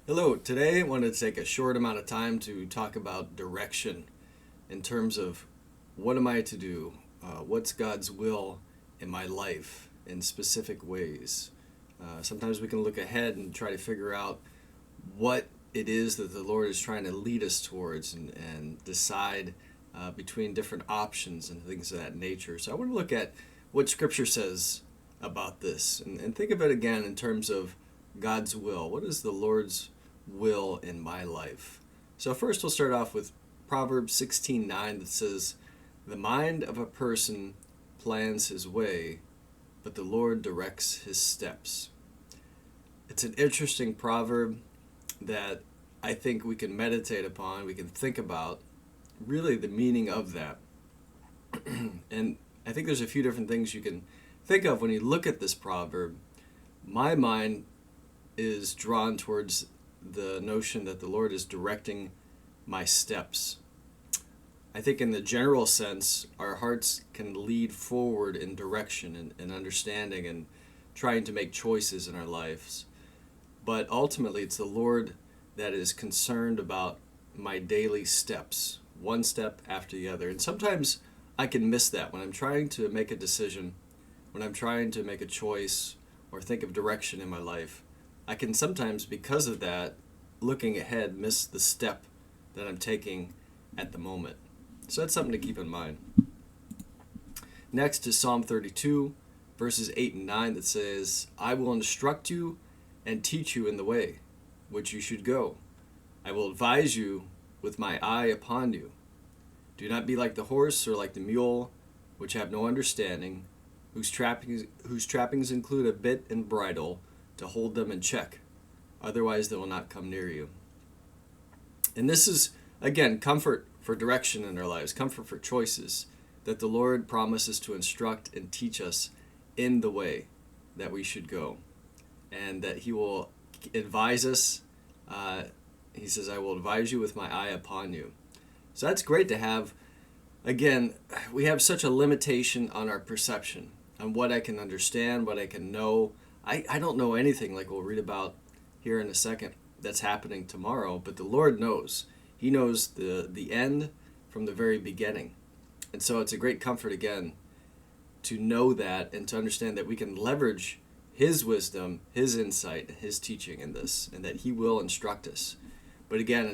Hello, today I wanted to take a short amount of time to talk about direction in terms of what am I to do? What's God's will in my life in specific ways? Sometimes we can look ahead and try to figure out what it is that the Lord is trying to lead us towards and decide between different options and things of that nature. So I want to look at what Scripture says about this and think of it again in terms of God's will. What is the Lord's will in my life? So first we'll start off with Proverbs 16:9 that says, "The mind of a person plans his way, but the Lord directs his steps." It's an interesting proverb that I think we can meditate upon, we can think about really the meaning of that. And I think there's a few different things you can think of when you look at this proverb. My mind is drawn towards the notion that the Lord is directing my steps. I think in the general sense, our hearts can lead forward in direction and understanding and trying to make choices in our lives. But ultimately, it's the Lord that is concerned about my daily steps, one step after the other. And sometimes I can miss that when I'm trying to make a decision, when I'm trying to make a choice or think of direction in my life. I can sometimes, because of that, looking ahead, miss the step that I'm taking at the moment. So that's something to keep in mind. Next is Psalm 32, verses 8 and 9 that says, "I will instruct you and teach you in the way which you should go. I will advise you with my eye upon you. Do not be like the horse or like the mule, which have no understanding, whose trappings include a bit and bridle to hold them in check. Otherwise, they will not come near you." And this is, again, comfort for direction in our lives, comfort for choices, that the Lord promises to instruct and teach us in the way that we should go, and that He will advise us. He says, "I will advise you with my eye upon you." So that's great to have. Again, we have such a limitation on our perception, on what I can understand, what I can know. I don't know anything, like we'll read about here in a second, that's happening tomorrow, but the Lord knows. He knows the end from the very beginning. And so it's a great comfort, again, to know that and to understand that we can leverage His wisdom, His insight, His teaching in this, and that He will instruct us. But again,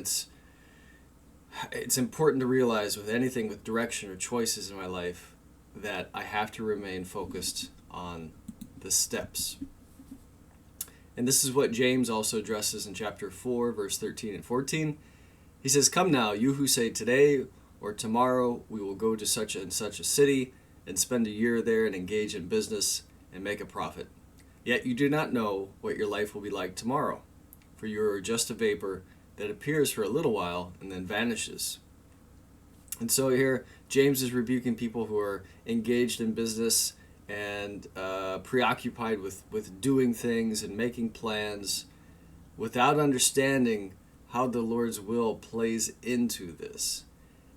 it's important to realize with anything with direction or choices in my life that I have to remain focused on the steps. And this is what James also addresses in chapter 4, verse 13 and 14. He says, "Come now, you who say today or tomorrow we will go to such and such a city and spend a year there and engage in business and make a profit. Yet you do not know what your life will be like tomorrow, for you are just a vapor that appears for a little while and then vanishes." And so here, James is rebuking people who are engaged in business and preoccupied with doing things and making plans without understanding how the Lord's will plays into this.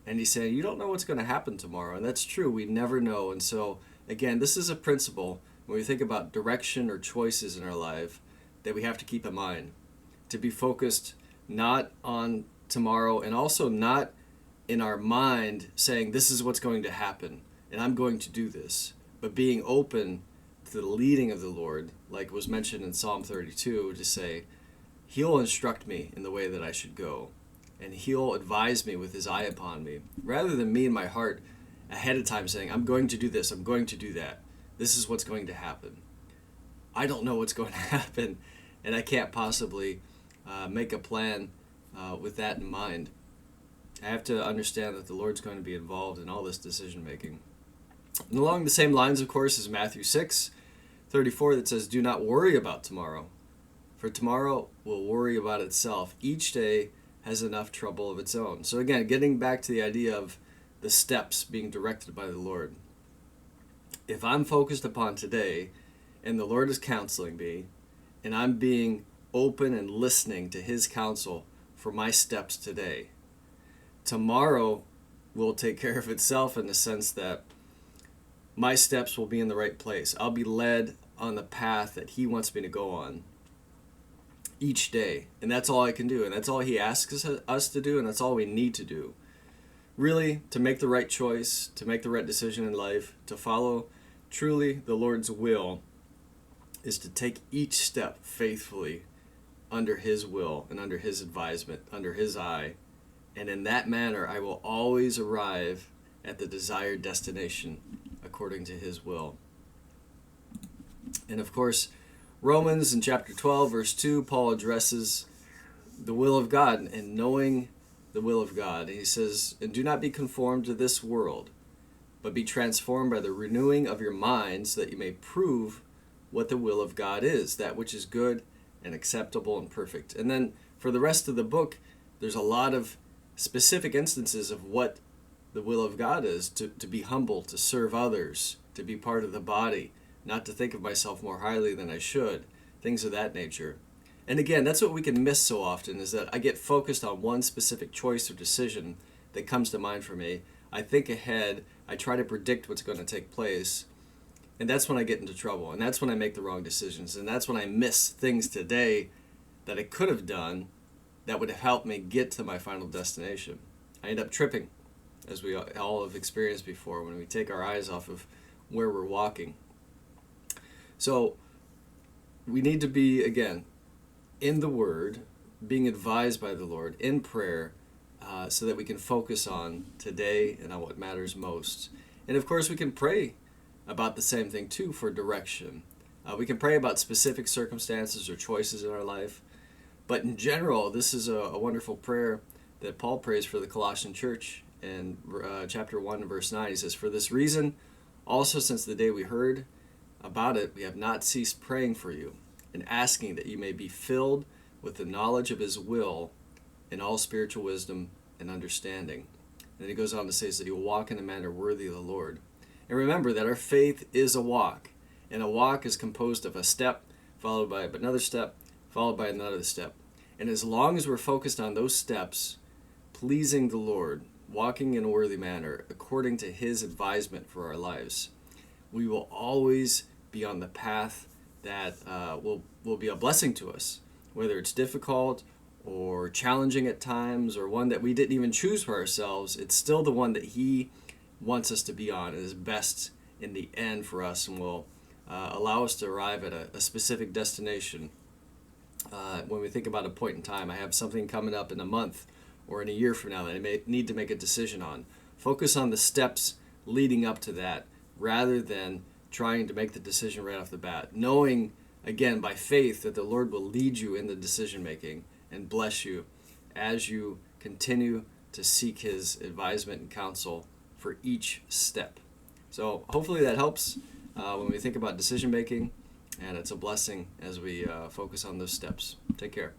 And he's saying, you don't know what's going to happen tomorrow. And that's true. We never know. And so, again, this is a principle when we think about direction or choices in our life that we have to keep in mind. To be focused not on tomorrow and also not in our mind saying, this is what's going to happen and I'm going to do this. But being open to the leading of the Lord, like was mentioned in Psalm 32, to say, He'll instruct me in the way that I should go, and He'll advise me with His eye upon me, rather than me in my heart ahead of time saying, I'm going to do this, I'm going to do that. This is what's going to happen. I don't know what's going to happen, and I can't possibly make a plan with that in mind. I have to understand that the Lord's going to be involved in all this decision making. And along the same lines, of course, is Matthew 6:34 that says, "Do not worry about tomorrow, for tomorrow will worry about itself. Each day has enough trouble of its own." So again, getting back to the idea of the steps being directed by the Lord. If I'm focused upon today, and the Lord is counseling me, and I'm being open and listening to His counsel for my steps today, tomorrow will take care of itself in the sense that my steps will be in the right place. I'll be led on the path that He wants me to go on. each day. And that's all I can do. And that's all he asks us to do. And that's all we need to do. Really, to make the right choice, to make the right decision in life, to follow truly the Lord's will, is to take each step faithfully under his will and under his advisement, under his eye. And in that manner, I will always arrive at the desired destination according to his will. And of course, Romans in chapter 12, verse 2, Paul addresses the will of God and knowing the will of God. And he says, and do not be conformed to this world, but be transformed by the renewing of your mind, so that you may prove what the will of God is, that which is good and acceptable and perfect. And then for the rest of the book, there's a lot of specific instances of what the will of God is, to be humble, to serve others, to be part of the body, not to think of myself more highly than I should, things of that nature. And again, that's what we can miss so often, is that I get focused on one specific choice or decision that comes to mind for me. I think ahead, I try to predict what's going to take place, and that's when I get into trouble, and that's when I make the wrong decisions, and that's when I miss things today that I could have done that would have helped me get to my final destination. I end up tripping, as we all have experienced before, when we take our eyes off of where we're walking. So we need to be, again, in the Word, being advised by the Lord, in prayer, so that we can focus on today and on what matters most. And of course, we can pray about the same thing too for direction. We can pray about specific circumstances or choices in our life. But in general, this is a wonderful prayer that Paul prays for the Colossian church in chapter 1, verse 9. He says, for this reason, also since the day we heard about it, we have not ceased praying for you and asking that you may be filled with the knowledge of his will in all spiritual wisdom and understanding. And then he goes on to say that you will walk in a manner worthy of the Lord. And remember that our faith is a walk. And a walk is composed of a step, followed by another step, followed by another step. And as long as we're focused on those steps, pleasing the Lord, walking in a worthy manner, according to his advisement for our lives, we will always be on the path that will be a blessing to us, whether it's difficult or challenging at times, or one that we didn't even choose for ourselves. It's still the one that he wants us to be on. It is best in the end for us, and will allow us to arrive at a specific destination. When we think about a point in time, I have something coming up in a month or in a year from now that I may need to make a decision on. Focus on the steps leading up to that, rather than trying to make the decision right off the bat. Knowing, again, by faith, that the Lord will lead you in the decision making and bless you as you continue to seek his advisement and counsel for each step. So hopefully that helps when we think about decision making, and it's a blessing as we focus on those steps. Take care.